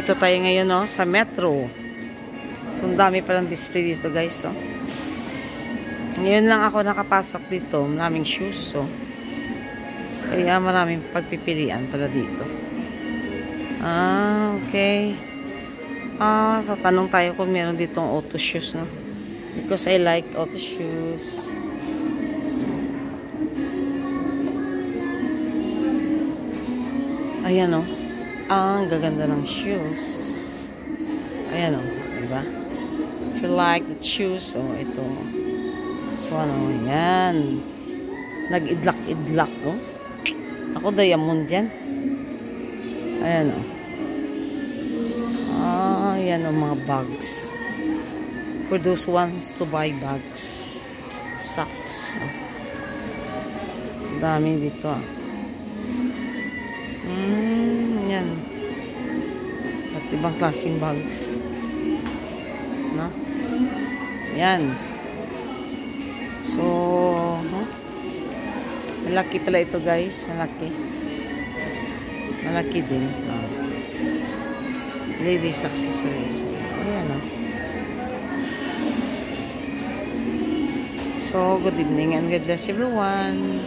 Dito tayo ngayon, no, sa Metro. So, ang dami palang display dito, guys, so. Ngayon lang ako nakapasok dito. Maraming shoes, so. Kaya maraming pagpipilian pala dito. Okay. Tatanong tayo kung meron ditong auto shoes, no? Because I like auto shoes. Ayan, no? Ang gaganda ng shoes. Ayan, o. Diba? If you like the shoes, oh, ito. So, ano, yan. Nag-idlak-idlak, oh. Ako, diamond yan. Ayan, o. Ayan, o, mga bags. For those ones to buy bags. Socks. Oh. Dami dito, ah. Yan. At ibang klaseng bags. No? Yan. So, malaki pala ito, guys. Malaki. Malaki din. Ladies accessories. Ayan, So, good evening and God bless everyone.